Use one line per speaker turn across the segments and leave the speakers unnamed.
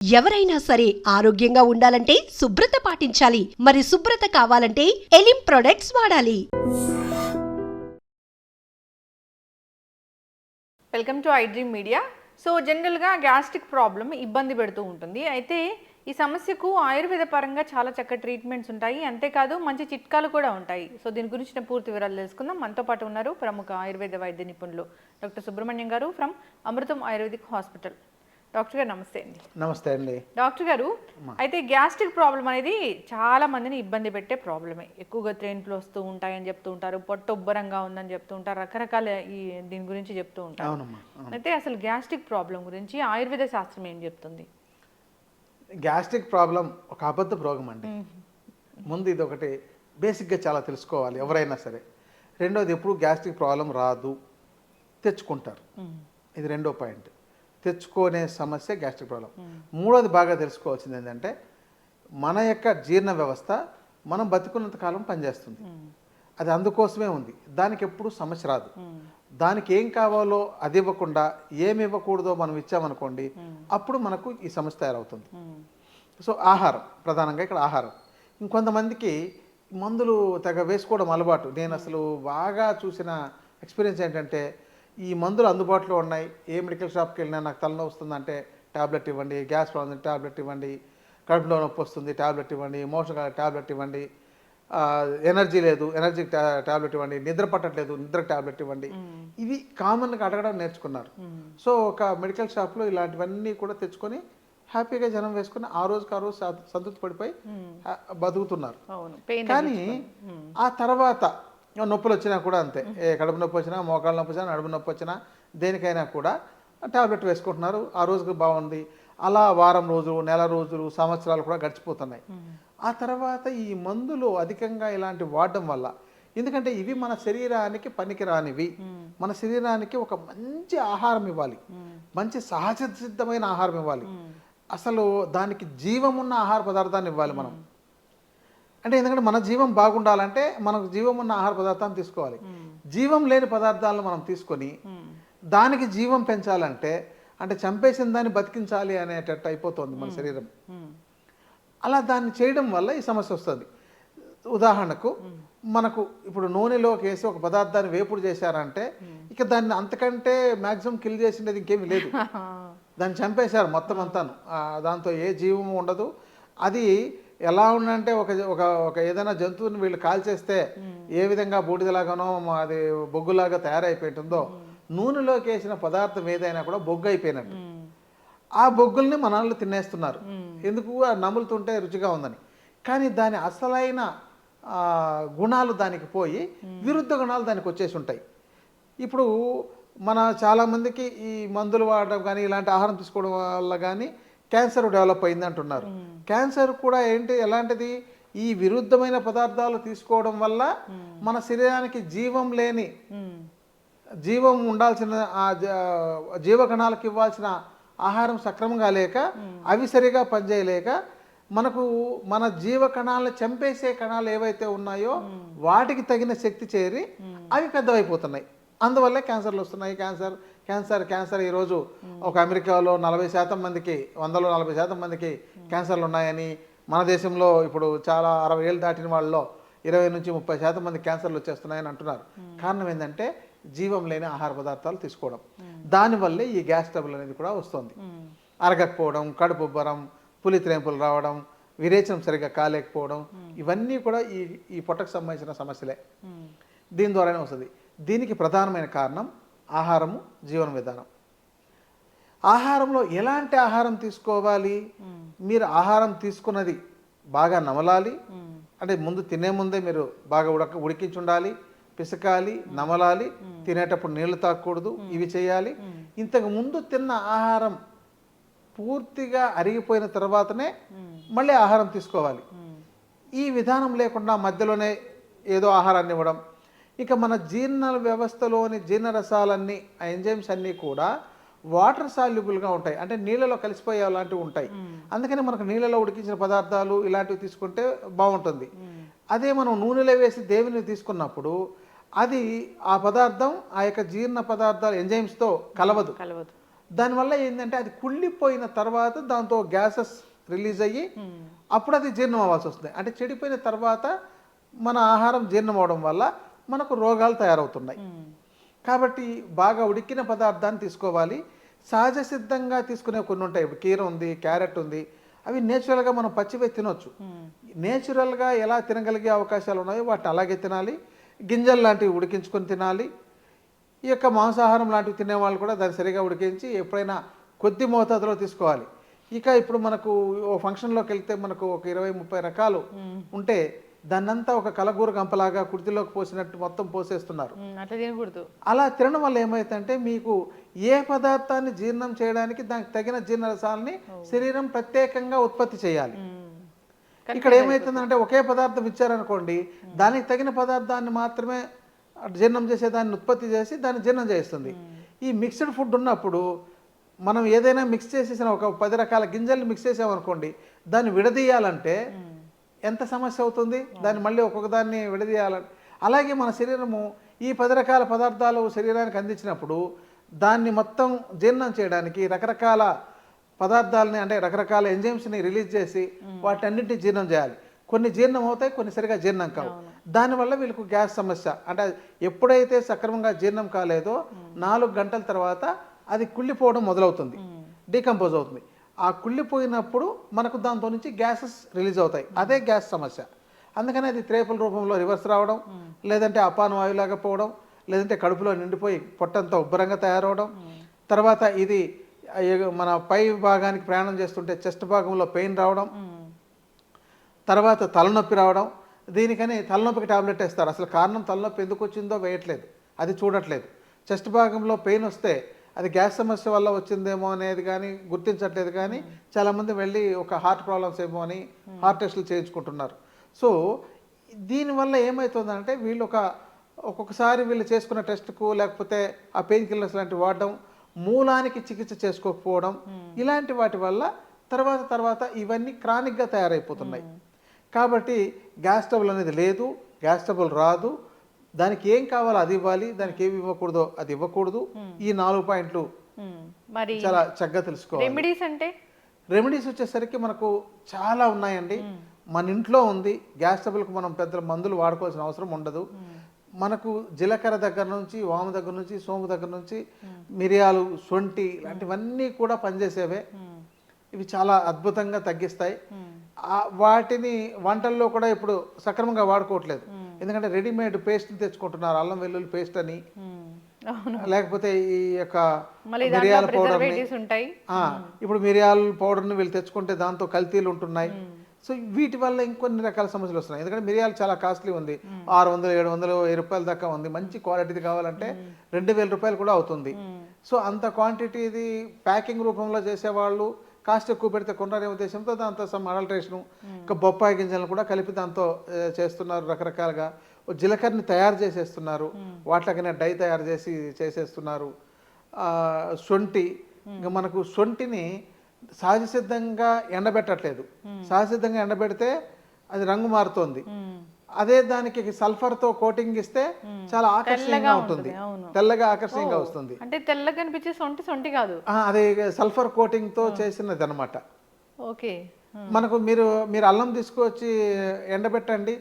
ఎవరైనా సరే ఆరోగ్యంగా ఉండాలంటే శుభ్రత పాటించాలి. మరి శుభ్రత కావాలంటే ఎలిం ప్రొడక్ట్స్ వాడాలి.
Welcome to I dream media. So జనరల్గా గ్యాస్ట్రిక్ ప్రాబ్లం ఇబ్బంది పెడుతూ ఉంటుంది. అయితే ఈ సమస్యకు ఆయుర్వేద పరంగా చాలా చక్కటి ట్రీట్మెంట్స్ ఉంటాయి. అంతేకాదు మంచి చిట్కాలు కూడా ఉంటాయి. సో దీని గురించిన పూర్తి వివరాలు తెలుసుకుందాం. మనతో పాటు ఉన్నారు ప్రముఖ ఆయుర్వేద వైద్య నిపుణులు డాక్టర్ సుబ్రహ్మణ్యం గారు from Amrutham ayurvedic hospital. Doctor గారు నమస్తే అండి.
నమస్తే అండి.
డాక్టర్ గారు, అయితే గ్యాస్ట్రిక్ ప్రాబ్లం అనేది చాలా మందిని ఇబ్బంది పెట్టే ప్రాబ్లమే. ఎక్కువగా త్రేన్పులు వస్తూ ఉంటాయని చెప్తూ ఉంటారు, పొట్ట ఉబ్బరంగా ఉందని చెప్తూ ఉంటారు, రకరకాల దీని గురించి చెప్తూ ఉంటారు. అయితే అసలు గ్యాస్ట్రిక్ ప్రాబ్లం గురించి ఆయుర్వేద శాస్త్రం ఏం చెప్తుంది?
గ్యాస్ట్రిక్ ప్రాబ్లం ఒక అబద్ధ రోగం అండి. ముందు ఇది ఒకటి బేసిక్గా చాలా తెలుసుకోవాలి ఎవరైనా సరే. రెండోది, ఎప్పుడు గ్యాస్ట్రిక్ ప్రాబ్లం రాదు, తెచ్చుకుంటారు. ఇది రెండో పాయింట్. తెచ్చుకునే సమస్య గ్యాస్ట్రిక్ ప్రాబ్లం. మూడోది బాగా తెలుసుకోవాల్సింది ఏంటంటే, మన యొక్క జీర్ణ వ్యవస్థ మనం బతికున్నంత కాలం పనిచేస్తుంది. అది అందుకోసమే ఉంది. దానికి ఎప్పుడు సమస్య రాదు. దానికి ఏం కావాలో అది ఇవ్వకుండా ఏమి ఇవ్వకూడదో మనం ఇచ్చామనుకోండి, అప్పుడు మనకు ఈ సమస్య తయారవుతుంది. సో ఆహారం ప్రధానంగా ఇక్కడ ఆహారం. ఇంకొంతమందికి మందులు తెగ వేసుకోవడం అలవాటు. నేను అసలు బాగా చూసిన ఎక్స్పీరియన్స్ ఏంటంటే, ఈ మందులు అందుబాటులో ఉన్నాయి, ఏ మెడికల్ షాప్కి వెళ్ళినా నాకు తలనొప్పి వస్తుందంటే ట్యాబ్లెట్ ఇవ్వండి, గ్యాస్ ప్రాబ్లం ట్యాబ్లెట్ ఇవ్వండి, కడుపులో నొప్పి వస్తుంది ట్యాబ్లెట్ ఇవ్వండి, మోషన్ ట్యాబ్లెట్ ఇవ్వండి, ఎనర్జీ లేదు ఎనర్జీ ట్యాబ్లెట్ ఇవ్వండి, నిద్ర పట్టట్లేదు నిద్ర ట్యాబ్లెట్ ఇవ్వండి. ఇవి కామన్గా అడగడం నేర్చుకున్నారు. సో ఒక మెడికల్ షాప్లో ఇలాంటివన్నీ కూడా తెచ్చుకొని హ్యాపీగా జనం వేసుకుని ఆ రోజుకి ఆ రోజు సంతృప్తి పడిపోయి బతుకుతున్నారు. కానీ ఆ తర్వాత నొప్పులు వచ్చినా కూడా అంతే. కడుపు నొప్పి వచ్చినా, మోకాళ్ళ నొప్పి వచ్చినా, నడుము నొప్పి వచ్చినా, దేనికైనా కూడా ట్యాబ్లెట్ వేసుకుంటున్నారు. ఆ రోజుకి బాగుంది. అలా వారం రోజులు, నెల రోజులు, సంవత్సరాలు కూడా గడిచిపోతున్నాయి. ఆ తర్వాత ఈ మందులు అధికంగా ఇలాంటి వాడడం వల్ల, ఎందుకంటే ఇవి మన శరీరానికి పనికిరానివి, మన శరీరానికి ఒక మంచి ఆహారం ఇవ్వాలి, మంచి సహజ సిద్ధమైన ఆహారం ఇవ్వాలి, అసలు దానికి జీవమున్న ఆహార పదార్థాన్ని ఇవ్వాలి మనం. అంటే ఎందుకంటే మన జీవం బాగుండాలంటే మనకు జీవం ఉన్న ఆహార పదార్థాన్ని తీసుకోవాలి. జీవం లేని పదార్థాలను మనం తీసుకొని దానికి జీవం పెంచాలంటే, అంటే చంపేసిన దాన్ని బతికించాలి అనేటట్టు అయిపోతుంది మన శరీరం. అలా దాన్ని చేయడం వల్ల ఈ సమస్య వస్తుంది. ఉదాహరణకు మనకు ఇప్పుడు నూనెలోకి వేసి ఒక పదార్థాన్ని వేపుడు చేశారంటే, ఇక దాన్ని అంతకంటే మ్యాక్సిమం కిల్ చేసినది ఇంకేమీ లేదు. దాన్ని చంపేశారు మొత్తం అంతాను. దాంతో ఏ జీవము ఉండదు. అది ఎలా ఉందంటే, ఒక ఏదైనా జంతువుని వీళ్ళు కాల్చేస్తే ఏ విధంగా బూడిదలాగానో అది బొగ్గులాగా తయారైపోయింటుందో, నూనెలోకి వేసిన పదార్థం ఏదైనా కూడా బొగ్గు అయిపోయినట్టు. ఆ బొగ్గుల్ని మనల్ని తినేస్తున్నారు. ఎందుకు? నములుతుంటే రుచిగా ఉందని. కానీ దాని అసలైన గుణాలు దానికి పోయి విరుద్ధ గుణాలు దానికి వచ్చేసి ఉంటాయి. ఇప్పుడు మన చాలామందికి ఈ మందులు వాడడం కానీ ఇలాంటి ఆహారం తీసుకోవడం వల్ల కానీ క్యాన్సర్ డెవలప్ అయింది అంటున్నారు. క్యాన్సర్ కూడా ఎలాంటిది? ఈ విరుద్ధమైన పదార్థాలు తీసుకోవడం వల్ల మన శరీరానికి జీవం లేని, జీవం ఉండాల్సిన జీవకణాలకు ఇవ్వాల్సిన ఆహారం సక్రమంగా లేక, అవి సరిగా పనిచేయలేక, మనకు మన జీవకణాలను చంపేసే కణాలు ఏవైతే ఉన్నాయో వాటికి తగిన శక్తి చేరి అవి పెద్దవైపోతున్నాయి. అందువల్లే క్యాన్సర్లు వస్తున్నాయి. క్యాన్సర్ ఈరోజు ఒక అమెరికాలో 40% మందికి, 140% మందికి క్యాన్సర్లు ఉన్నాయని, మన దేశంలో ఇప్పుడు చాలా 60 ఏళ్ళు దాటిన వాళ్ళలో 20 నుంచి 30% మంది క్యాన్సర్లు వచ్చేస్తున్నాయని అంటున్నారు. కారణం ఏంటంటే జీవం లేని ఆహార పదార్థాలు తీసుకోవడం. దానివల్లే ఈ గ్యాస్ ట్రబుల్ అనేది కూడా వస్తుంది. అరగకపోవడం, కడుపు ఉబ్బరం, పులిత్రేంపులు రావడం, విరేచనం సరిగ్గా కాలేకపోవడం, ఇవన్నీ కూడా ఈ పొట్టకు సంబంధించిన సమస్యలే. దీని ద్వారానే వస్తుంది. దీనికి ప్రధానమైన కారణం ఆహారము, జీవన విధానం. ఆహారంలో ఎలాంటి ఆహారం తీసుకోవాలి? మీరు ఆహారం తీసుకున్నది బాగా నమలాలి. అంటే ముందు తినే ముందే మీరు బాగా ఉడికించి ఉండాలి, పిసకాలి, నమలాలి, తినేటప్పుడు నీళ్లు తాగకూడదు, ఇవి చేయాలి. ఇంతకు ముందు తిన్న ఆహారం పూర్తిగా అరిగిపోయిన తర్వాతనే మళ్ళీ ఆహారం తీసుకోవాలి. ఈ విధానం లేకుండా మధ్యలోనే ఏదో ఆహారాన్ని ఇవ్వడం, ఇక మన జీర్ణ వ్యవస్థలోని జీర్ణరసాలన్నీ, ఆ ఎంజైమ్స్ అన్నీ కూడా వాటర్ సాల్యుబుల్గా ఉంటాయి, అంటే నీళ్ళలో కలిసిపోయే లాంటివి ఉంటాయి. అందుకని మనకు నీళ్ళలో ఉడికించిన పదార్థాలు ఇలాంటివి తీసుకుంటే బాగుంటుంది. అదే మనం నూనెలో వేసి దేవిని తీసుకున్నప్పుడు అది ఆ పదార్థం ఆ యొక్క జీర్ణ పదార్థాలు ఎంజైమ్స్తో కలవదు. దానివల్ల ఏంటంటే అది కుళ్ళిపోయిన తర్వాత దాంతో గ్యాసెస్ రిలీజ్ అయ్యి అప్పుడు అది జీర్ణం అవ్వాల్సి వస్తుంది. అంటే చెడిపోయిన తర్వాత మన ఆహారం జీర్ణం అవడం వల్ల మనకు రోగాలు తయారవుతున్నాయి. కాబట్టి బాగా ఉడికిన పదార్థాన్ని తీసుకోవాలి. సహజ సిద్ధంగా తీసుకునే కొన్ని ఉంటాయి. ఇప్పుడు కీర ఉంది, క్యారెట్ ఉంది, అవి నేచురల్గా మనం పచ్చివే తినొచ్చు. నేచురల్గా ఎలా తినగలిగే అవకాశాలు ఉన్నాయో వాటిని అలాగే తినాలి. గింజలు లాంటివి ఉడికించుకొని తినాలి. ఈ యొక్క మాంసాహారం లాంటివి తినేవాళ్ళు కూడా దాన్ని సరిగా ఉడికించి ఎప్పుడైనా కొద్ది మోతాదులో తీసుకోవాలి. ఇక ఇప్పుడు మనకు ఓ ఫంక్షన్లోకి వెళ్తే మనకు ఒక 20-30 రకాలు ఉంటే దాన్నంతా ఒక కలగూర గంపలాగా కుర్తిలోకి పోసినట్టు మొత్తం పోసేస్తున్నారు.
అట్లా తినకూడదు.
అలా తినడం వల్ల ఏమైతుందంటే మీకు ఏ పదార్థాన్ని జీర్ణం చేయడానికి దానికి తగిన జీర్ణరసాలని శరీరం ప్రత్యేకంగా ఉత్పత్తి చేయాలి. ఇక్కడ ఏమవుతుందంటే ఒకే పదార్థం ఇచ్చారనుకోండి, దానికి తగిన పదార్థాన్ని మాత్రమే జీర్ణం చేసే దాన్ని ఉత్పత్తి చేసి దాన్ని జీర్ణం చేస్తుంది. ఈ మిక్స్డ్ ఫుడ్ ఉన్నప్పుడు మనం ఏదైనా మిక్స్ చేసేసిన ఒక 10 రకాల గింజలు మిక్స్ చేసామనుకోండి, దాన్ని విడదీయాలంటే ఎంత సమస్య అవుతుంది. దాన్ని మళ్ళీ ఒక్కొక్క దాన్ని విడదీయాలంటే అలాగే మన శరీరము ఈ 10 రకాల పదార్థాలు శరీరానికి అందించినప్పుడు దాన్ని మొత్తం జీర్ణం చేయడానికి రకరకాల పదార్థాలని అంటే రకరకాల ఎంజైమ్స్ని రిలీజ్ చేసి వాటన్నింటినీ జీర్ణం చేయాలి. కొన్ని జీర్ణం అవుతాయి, కొన్ని సరిగా జీర్ణం కావు. దానివల్ల వీళ్ళకు గ్యాస్ సమస్య. అంటే ఎప్పుడైతే సక్రమంగా జీర్ణం కాలేదో 4 గంటల తర్వాత అది కుళ్ళిపోవడం మొదలవుతుంది, డీకంపోజ్ అవుతుంది. ఆ కుళ్ళిపోయినప్పుడు మనకు దాంతో నుంచి గ్యాసెస్ రిలీజ్ అవుతాయి. అదే గ్యాస్ సమస్య. అందుకని అది త్రేపుల రూపంలో రివర్స్ రావడం, లేదంటే అపాన వాయులాగా పోవడం, లేదంటే కడుపులో నిండిపోయి పొట్టంతా ఉబ్బరంగా తయారవడం, తర్వాత ఇది మన పై భాగానికి ప్రయాణం చేస్తుంటే చెస్ట్ భాగంలో పెయిన్ రావడం, తర్వాత తలనొప్పి రావడం. దీనికని తలనొప్పికి టాబ్లెట్ వేస్తారు. అసలు కారణం తలనొప్పి ఎందుకు వచ్చిందో వేయట్లేదు, అది చూడట్లేదు. చెస్ట్ భాగంలో పెయిన్ వస్తే అది గ్యాస్ సమస్య వల్ల వచ్చిందేమో అనేది కానీ గుర్తించట్లేదు. కానీ చాలామంది వెళ్ళి ఒక హార్ట్ ప్రాబ్లమ్స్ ఏమో అని హార్ట్ టెస్టులు చేయించుకుంటున్నారు. సో దీనివల్ల ఏమవుతుందంటే వీళ్ళు ఒక్కొక్కసారి వీళ్ళు చేసుకున్న టెస్ట్కు లేకపోతే ఆ పెయిన్ కిల్లర్స్ లాంటివి వాడడం, మూలానికి చికిత్స చేసుకోకపోవడం, ఇలాంటి వాటి వల్ల తర్వాత ఇవన్నీ క్రానిక్గా తయారైపోతున్నాయి. కాబట్టి గ్యాస్ ట్రబుల్ అనేది లేదు, గ్యాస్ ట్రబుల్ రాదు. దానికి ఏం కావాలో అది ఇవ్వాలి, దానికి ఏమి ఇవ్వకూడదో అది ఇవ్వకూడదు. ఈ 4 పాయింట్లు
మరి
చాలా చక్కగా తెలుసుకోవాలి.
రెమెడీస్ అంటే
రెమెడీస్ వచ్చేసరికి మనకు చాలా ఉన్నాయండి. మన ఇంట్లో ఉంది. గ్యాస్ ట్రబుల్కి మనం పెద్ద మందులు వాడుకోవాల్సిన అవసరం ఉండదు. మనకు జీలకర్ర దగ్గర నుంచి, వాము దగ్గర నుంచి, సోము దగ్గర నుంచి, మిరియాలు, సొంటి ఇలాంటివన్నీ కూడా పనిచేసేవే. ఇవి చాలా అద్భుతంగా తగ్గిస్తాయి. వాటిని వంటల్లో కూడా ఇప్పుడు సక్రమంగా వాడుకోవట్లేదు. ఎందుకంటే రెడీమేడ్ పేస్ట్ తెచ్చుకుంటున్నారు, అల్లం వెల్లుల్లి పేస్ట్ అని, లేకపోతే ఈ యొక్క మిరియాల పౌడర్ని. ఇప్పుడు మిరియాల పౌడర్ని వీళ్ళు తెచ్చుకుంటే దాంతో కల్తీలు ఉంటున్నాయి. సో వీటి వల్ల ఇంకొన్ని రకాల సమస్యలు వస్తున్నాయి. ఎందుకంటే మిరియాలు చాలా కాస్ట్లీ ఉంది, 600, 700, 1000 రూపాయల దాకా ఉంది. మంచి క్వాలిటీది కావాలంటే 2000 రూపాయలు కూడా అవుతుంది. సో అంత క్వాంటిటీది ప్యాకింగ్ రూపంలో చేసేవాళ్ళు కాస్ట్ ఎక్కువ పెడితే కొన్నారే ఉద్దేశంతో దాంతో సమ్ అడల్ట్రేషను, ఇంకా బొప్పాయి గింజలను కూడా కలిపి దాంతో చేస్తున్నారు. రకరకాలుగా జీలకర్రని తయారు చేసేస్తున్నారు, వాటికనే డై తయారు చేసి చేసేస్తున్నారు. సొంటి, ఇంకా మనకు సొంటిని సహజ సిద్ధంగా ఎండబెట్టట్లేదు. సహజ సిద్ధంగా ఎండబెడితే అది రంగు మారుతోంది. అదే దానికి సల్ఫర్తో కోటింగ్ ఇస్తే చాలా ఆకర్షణీయంగా ఉంటుంది, తెల్లగా ఆకర్షణీయంగా వస్తుంది.
అంటే తెల్లగా కనిపించే సొంటి కాదు,
అదే సల్ఫర్ కోటింగ్ తో చేసినది అనమాట.
ఓకే.
మనకు మీరు అల్లం తీసుకొచ్చి ఎండబెట్టండి.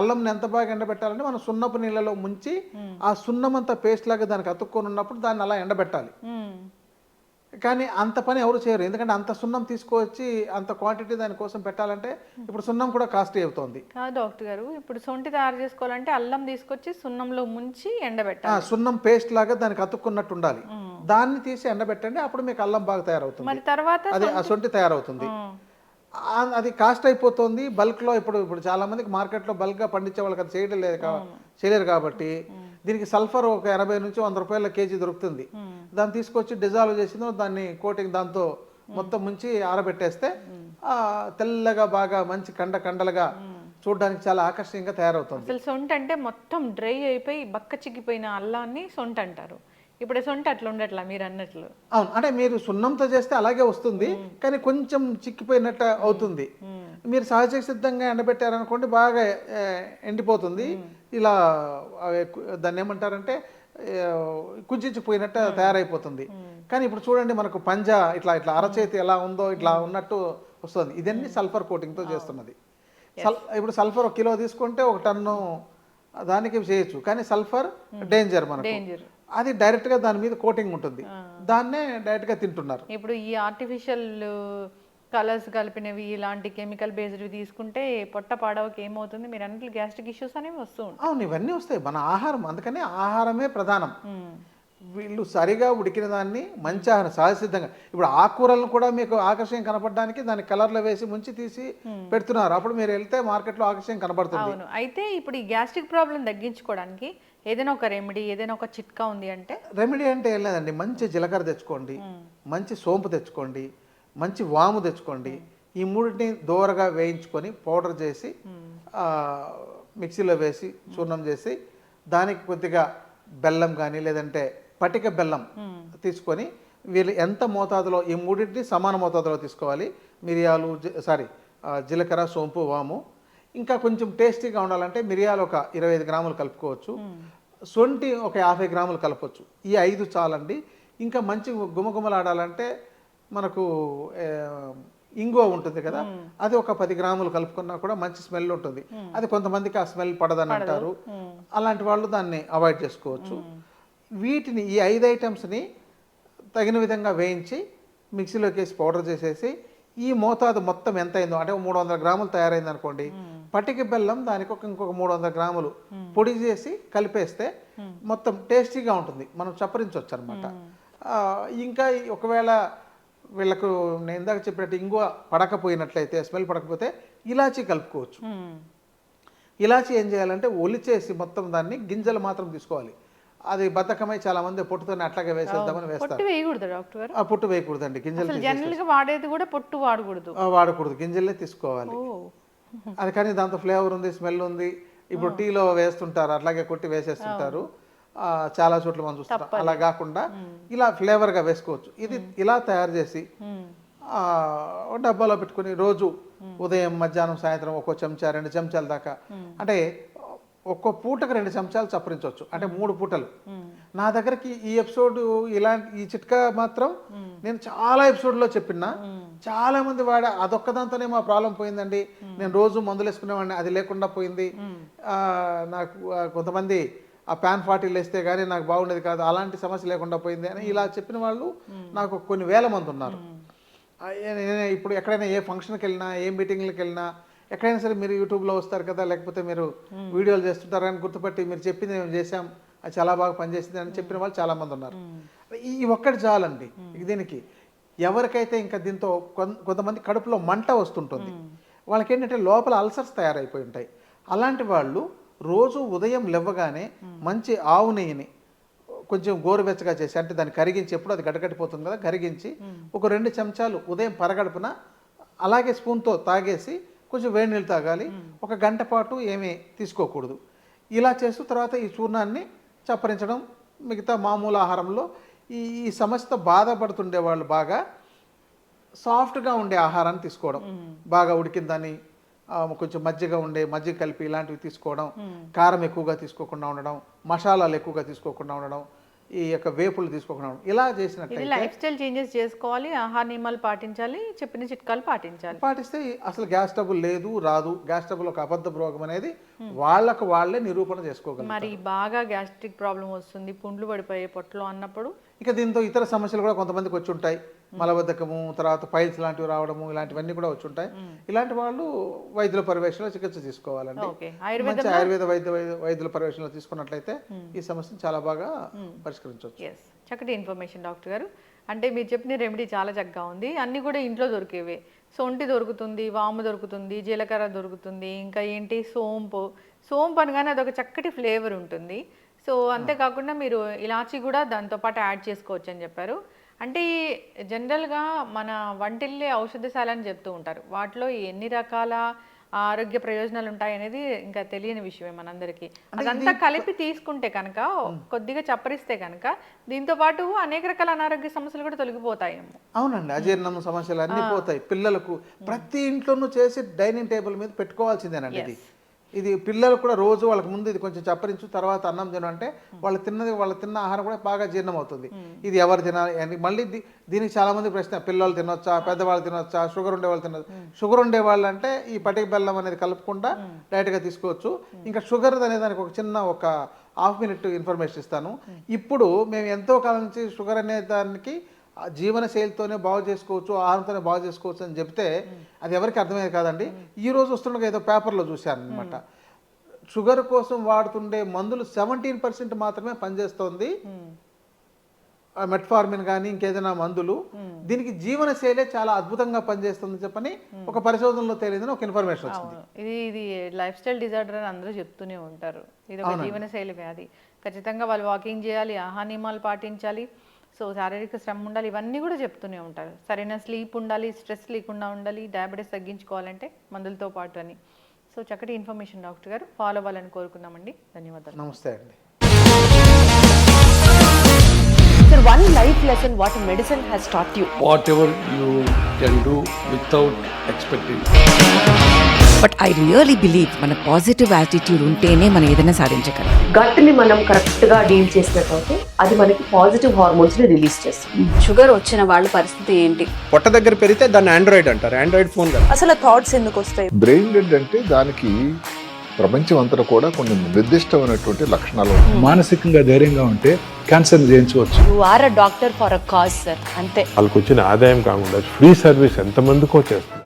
అల్లంని ఎంత బాగా ఎండబెట్టాలంటే మనం సున్నపు నీళ్ళలో ముంచి ఆ సున్నం అంతా పేస్ట్ లాగా దానికి అతుక్కొని ఉన్నప్పుడు దాన్ని అలా ఎండబెట్టాలి. కానీ అంత పని ఎవరు చేయరు. ఎందుకంటే అంత సున్నం తీసుకొచ్చి అంత క్వాంటిటీ దానికోసం పెట్టాలంటే ఇప్పుడు సున్నం కూడా కాస్ట్లీ అవుతుంది.
డాక్టర్ గారు, ఇప్పుడు సొంటి తయారు చేసుకోవాలంటే అల్లం తీసుకొచ్చి సున్నంలో ముంచి ఎండబెట్టాలి.
సున్నం పేస్ట్ లాగా దానికి అతుక్కున్నట్టు ఉండాలి. దాన్ని తీసి ఎండబెట్టండి, అప్పుడు మీకు అల్లం బాగా తయారవుతుంది.
మరి తర్వాత
అది ఆ సొంటి తయారవుతుంది. అది కాస్ట్ అయిపోతుంది బల్క్లో. ఇప్పుడు చాలా మందికి మార్కెట్లో బల్క్గా పండించే వాళ్ళకి అది చేయలేరు కాబట్టి దీనికి సల్ఫర్ ఒక 80 నుంచి 100 రూపాయల కేజీ దొరుకుతుంది. దాన్ని తీసుకొచ్చి డిజాల్వ్ చేసిందో దాన్ని కోటింగ్ దాంతో మొత్తం ముంచి ఆరబెట్టేస్తే తెల్లగా బాగా మంచి కండలుగా చూడడానికి చాలా ఆకర్షణీయంగా తయారవుతుంది.
అసలు సొంట అంటే మొత్తం డ్రై అయిపోయి బక్క చిక్కిపోయిన అల్లాన్ని సొంట అంటారు. ఇప్పుడు సొంట అట్లా ఉండట్లా మీరు అన్నట్లు.
అవును, అంటే మీరు సున్నంతో చేస్తే అలాగే వస్తుంది, కానీ కొంచెం చిక్కిపోయినట్టు అవుతుంది. మీరు సహజ సిద్ధంగా ఎండబెట్టారనుకోండి బాగా ఎండిపోతుంది. ఇలా దాన్ని ఏమంటారంటే కుంచిపోయినట్టు తయారైపోతుంది. కానీ ఇప్పుడు చూడండి మనకు పంజా ఇట్లా ఇట్లా అరచేతి ఎలా ఉందో ఇట్లా ఉన్నట్టు వస్తుంది. ఇదన్నీ సల్ఫర్ కోటింగ్తో చేస్తున్నది. ఇప్పుడు సల్ఫర్ 1 కిలో తీసుకుంటే 1 టన్ను దానికి చేయొచ్చు. కానీ సల్ఫర్ డేంజర్ మనకు. అది డైరెక్ట్గా దాని మీద కోటింగ్ ఉంటుంది, దాన్నే డైరెక్ట్గా తింటున్నారు.
ఇప్పుడు ఈ ఆర్టిఫిషియల్ కలర్స్ కలిపినవి ఇలాంటి కెమికల్ బేస్డ్ తీసుకుంటే పొట్ట పాడవకి ఏమవుతుంది? మీరు అన్నట్లు గ్యాస్ట్రిక్ ఇష్యూస్ అనేవి వస్తూ ఉంటాయి.
అవును, ఇవన్నీ వస్తాయి. మన ఆహారం, అందుకని ఆహారమే ప్రధానం. వీళ్ళు సరిగా ఉడికిన దాన్ని మంచి ఆహారం సహజసిద్ధంగా, ఇప్పుడు ఆకుకూరలను కూడా మీకు ఆకర్షణ కనపడడానికి దాని కలర్లో వేసి ముంచి తీసి పెడుతున్నారు. అప్పుడు మీరు వెళ్తే మార్కెట్లో ఆకర్షణ కనబడుతుంది.
అవును. అయితే ఇప్పుడు ఈ గ్యాస్ట్రిక్ ప్రాబ్లం తగ్గించుకోవడానికి ఏదైనా ఒక రెమెడీ, ఏదైనా ఒక చిట్కా ఉంది అంటే?
రెమెడీ అంటే ఏం లేదండి, మంచి జీలకర్ర తెచ్చుకోండి, మంచి సోంపు తెచ్చుకోండి, మంచి వాము తెచ్చుకోండి. ఈ మూడింటిని దోరగా వేయించుకొని పౌడర్ చేసి మిక్సీలో వేసి చూర్ణం చేసి దానికి కొద్దిగా బెల్లం కానీ లేదంటే పటిక బెల్లం తీసుకొని వీళ్ళు ఎంత మోతాదులో ఈ మూడింటిని సమాన మోతాదులో తీసుకోవాలి. మిరియాలు జీలకర్ర, సోంపు, వాము. ఇంకా కొంచెం టేస్టీగా ఉండాలంటే మిరియాలు ఒక 25 గ్రాములు కలుపుకోవచ్చు, శొంఠి ఒక 50 గ్రాములు కలపవచ్చు. ఈ 5 చాలండి. ఇంకా మంచి గుమగుమలాడాలంటే మనకు ఇంగువ ఉంటుంది కదా, అది ఒక 10 గ్రాములు కలుపుకున్నా కూడా మంచి స్మెల్ ఉంటుంది. అది కొంతమందికి ఆ స్మెల్ పడదని అంటారు, అలాంటి వాళ్ళు దాన్ని అవాయిడ్ చేసుకోవచ్చు. వీటిని ఈ 5 ఐటమ్స్ని తగిన విధంగా వేయించి మిక్సీలోకి వేసి పౌడర్ చేసేసి ఈ మోతాదు మొత్తం ఎంత అయిందో, అంటే 300 గ్రాములు తయారైంది అనుకోండి, పటిక బెల్లం దానికి ఇంకొక 300 గ్రాములు పొడి చేసి కలిపేస్తే మొత్తం టేస్టీగా ఉంటుంది, మనం చప్పరించవచ్చు అనమాట. ఇంకా ఒకవేళ వీళ్ళకు నేను ఇందాక చెప్పినట్టు ఇంగువ పడకపోయినట్లయితే, స్మెల్ పడకపోతే ఇలాచీ కలుపుకోవచ్చు. ఇలాచీ ఏం చేయాలంటే ఒలిచేసి మొత్తం దాన్ని గింజలు మాత్రం తీసుకోవాలి. అది బద్ధకమై చాలా మంది పొట్టుతోనే అట్లాగే వేసేద్దామని వేస్తారు. పొట్టు వేయకూడదండి, గింజలు వాడకూడదు, గింజలే తీసుకోవాలి. అది కానీ దాంతో ఫ్లేవర్ ఉంది, స్మెల్ ఉంది. ఇప్పుడు టీలో వేస్తుంటారు, అట్లాగే కొట్టి వేసేస్తుంటారు, చాలా చోట్ల మనం చూస్తాం. అలా కాకుండా ఇలా ఫ్లేవర్గా వేసుకోవచ్చు. ఇది ఇలా తయారు చేసి డబ్బాలో పెట్టుకుని రోజు ఉదయం, మధ్యాహ్నం, సాయంత్రం 1 చెంచా 2 చెంచాల దాకా, అంటే ఒక్కో పూటకు 2 చెంచాలు చప్పరించవచ్చు, అంటే 3 పూటలు. నా దగ్గరకి ఈ ఎపిసోడ్ ఈ చిట్కా మాత్రం నేను చాలా ఎపిసోడ్లో చెప్పినా, చాలా మంది అదొక్కదాంతోనే మా ప్రాబ్లం పోయిందండి, నేను రోజు మందులు వేసుకునేవాడిని, అది లేకుండా పోయింది, నాకు కొంతమంది ఆ ప్యాన్ 40 వేస్తే కానీ నాకు బాగుండేది కాదు, అలాంటి సమస్య లేకుండా పోయింది అని ఇలా చెప్పిన వాళ్ళు నాకు కొన్ని వేల మంది ఉన్నారు. ఇప్పుడు ఎక్కడైనా ఏ ఫంక్షన్కి వెళ్ళినా, ఏ మీటింగ్లకు వెళ్ళినా, ఎక్కడైనా సరే మీరు యూట్యూబ్లో వస్తారు కదా, లేకపోతే మీరు వీడియోలు చేస్తుంటారు కానీ గుర్తుపట్టి మీరు చెప్పింది మేము చేసాం, అది చాలా బాగా పనిచేసింది అని చెప్పిన వాళ్ళు చాలామంది ఉన్నారు. ఈ ఒక్కటి చాలండి దీనికి. ఎవరికైతే ఇంకా దీంతో కొంతమంది కడుపులో మంట వస్తుంటుంది, వాళ్ళకి ఏంటంటే లోపల అల్సర్స్ తయారైపోయి ఉంటాయి. అలాంటి వాళ్ళు రోజు ఉదయం లేవగానే మంచి ఆవు నెయ్యిని కొంచెం గోరువెచ్చగా చేసి, అంటే దాన్ని కరిగించి, ఎప్పుడు అది గడ్డకట్టిపోతుంది కదా, కరిగించి ఒక 2 చెంచాలు ఉదయం పరగడుపున అలాగే స్పూన్తో తాగేసి కొంచెం వేడి నీళ్ళు తాగాలి. 1 గంట పాటు ఏమీ తీసుకోకూడదు. ఇలా చేస్తూ తర్వాత ఈ చూర్ణాన్ని చప్పరించడం. మిగతా మామూలు ఆహారంలో ఈ సమస్యతో బాధపడుతుండే వాళ్ళు బాగా సాఫ్ట్గా ఉండే ఆహారాన్ని తీసుకోవడం, బాగా ఉడికిందని కొంచెం మజ్జిగ కలిపి ఇలాంటివి తీసుకోవడం, కారం ఎక్కువగా తీసుకోకుండా ఉండడం, మసాలాలు ఎక్కువగా తీసుకోకుండా ఉండడం, ఈ యొక్క వేపులు తీసుకోకుండా ఉండడం, ఇలా చేసినట్లయితే
లైఫ్ స్టైల్ చేంజెస్ చేసుకోవాలి, ఆహార నియమాలు పాటించాలి, చెప్పిన చిట్కాలు పాటిస్తే
అసలు గ్యాస్ ట్రబుల్ రాదు. గ్యాస్ ట్రబుల్ ఒక అబద్ధ రోగం అనేది వాళ్ళే నిరూపణ చేసుకోగలరు.
మరి బాగా గ్యాస్ట్రిక్ ప్రాబ్లం వస్తుంది, పుండ్లు పడిపోయే పొట్టలో అన్నప్పుడు
ఇక దీంతో ఇతర సమస్యలు కూడా కొంతమందికి వచ్చి ఉంటాయి. మలబద్ధకము, తర్వాత పైల్స్ లాంటివి రావడము, ఇలాంటివన్నీ కూడా వచ్చి ఉంటాయి. ఇలాంటి వాళ్ళు వైద్యుల పర్యవేక్షణలో చికిత్స తీసుకోవాలండి. మంచి ఆయుర్వేద వైద్యుల పర్యవేక్షణలో తీసుకున్నట్లయితే ఈ సమస్యను చాలా బాగా పరిష్కరించవచ్చు.
చక్కటి ఇన్ఫర్మేషన్ డాక్టర్ గారు. అంటే మీరు చెప్పిన రెమెడీ చాలా చక్కగా ఉంది. అన్నీ కూడా ఇంట్లో దొరికేవే. సొంటి దొరుకుతుంది, వాము దొరుకుతుంది, జీలకర్ర దొరుకుతుంది, ఇంకా ఏంటి సోంపు అనగానే అదొక చక్కటి ఫ్లేవర్ ఉంటుంది. సో అంతేకాకుండా మీరు ఇలాచీ కూడా దాంతోపాటు యాడ్ చేసుకోవచ్చు అని చెప్పారు. అంటే జనరల్గా మన వంటిల్లే ఔషధశాల అని చెప్తూ ఉంటారు, వాటిలో ఎన్ని రకాల ఆరోగ్య ప్రయోజనాలు ఉంటాయి అనేది ఇంకా తెలియని విషయమే మనందరికీ. అదంతా కలిపి తీసుకుంటే కనుక, కొద్దిగా చప్పరిస్తే కనుక దీంతో పాటు అనేక రకాల అనారోగ్య సమస్యలు కూడా తొలగిపోతాయేమో.
అవునండి, అజీర్ణం సమస్యలు అన్నీ పోతాయి. పిల్లలకు ప్రతి ఇంట్లోనూ చేసి డైనింగ్ టేబుల్ మీద పెట్టుకోవాల్సిందేనండి. ఇది పిల్లలు కూడా రోజు వాళ్ళకి ముందు ఇది కొంచెం చప్పరించు తర్వాత అన్నం తిన అంటే వాళ్ళు తిన్న ఆహారం కూడా బాగా జీర్ణం అవుతుంది. ఇది ఎవరు తినాలి అని మళ్ళీ దీనికి చాలా మంది ప్రశ్న, పిల్లలు తినొచ్చా, పెద్దవాళ్ళు తినొచ్చా, షుగర్ ఉండే వాళ్ళు తినొచ్చు. షుగర్ ఉండే వాళ్ళు అంటే ఈ పటిక బెల్లం అనేది కలుపుకుండా డైరెక్ట్గా తీసుకోవచ్చు. ఇంకా షుగర్ అనే దానికి ఒక చిన్న ఒక హాఫ్ మినిట్ ఇన్ఫర్మేషన్ ఇస్తాను. ఇప్పుడు మేము ఎంతో కాలం నుంచి షుగర్ అనే దానికి జీవన శైలితోనే బాగు చేసుకోవచ్చు, ఆహారంతోనే బాగు చేసుకోవచ్చు అని చెప్తే అది ఎవరికి అర్థమయ్యేది కాదండి. ఈ రోజు వస్తుండగా ఏదో పేపర్లో చూశాను అనమాట, షుగర్ కోసం వాడుతుండే మందులు 17% మాత్రమే పనిచేస్తుంది, మెట్ఫార్మిన్ కానీ ఇంకేదైనా మందులు, దీనికి జీవన శైలే చాలా అద్భుతంగా పనిచేస్తుంది చెప్పని ఒక పరిశోధనలో తేలిందని ఒక ఇన్ఫర్మేషన్ వచ్చింది.
ఇది లైఫ్ స్టైల్ డిజార్డర్ అని అందరూ చెప్తూనే ఉంటారు. ఇది ఒక జీవనశైలి వ్యాధి. ఖచ్చితంగా వాళ్ళు వాకింగ్ చేయాలి, ఆహార నియమాలు పాటించాలి, సో శారీరక శ్రమ ఉండాలి, ఇవన్నీ కూడా చెప్తూనే ఉంటారు. సరైన స్లీప్ ఉండాలి, స్ట్రెస్ లేకుండా ఉండాలి, డయాబెటీస్ తగ్గించుకోవాలంటే మందులతో పాటు అని. సో చక్కటి ఇన్ఫర్మేషన్ డాక్టర్ గారు, ఫాలో అవ్వాలని కోరుకున్నామండి. ధన్యవాదాలు.
నమస్తే అండి.
Sir, one life lesson what medicine has taught you.
Whatever you can do without expecting.
But I really believe మన పాజిటివ్ యాటిట్యూడ్ ఉంటేనే మనం ఏదైనా సాధించగలం.
గట్ని మనం కరెక్ట్ గా డీల్ చేసినట్లయితే అది మనకి పాజిటివ్ హార్మోన్స్ ని రిలీజ్ చేస్తుంది.
షుగర్ వచ్చిన వాళ్ళ పరిస్థితి ఏంటి?
పొట్ట దగ్గర పెరిగితే దాన్ని ఆండ్రాయిడ్ అంటారు, ఆండ్రాయిడ్ ఫోన్ కదా.
అసలు థాట్స్ ఎందుకు వస్తాయి?
బ్రెయిన్ డెడ్ అంటే దానికి ప్రపంచం అంతా కూడా కొన్ని నిర్దిష్టమైనటువంటి లక్షణాలు ఉంటాయి.
మానసికంగా ధైర్యంగా ఉంటే క్యాన్సర్ జయించవచ్చు.
You are a doctor for a cause sir, అంతే.
వాళ్ళకి వచ్చిన ఆదాయం కాకుండా ఫ్రీ సర్వీస్ ఎంతమందికో చేస్తుంది.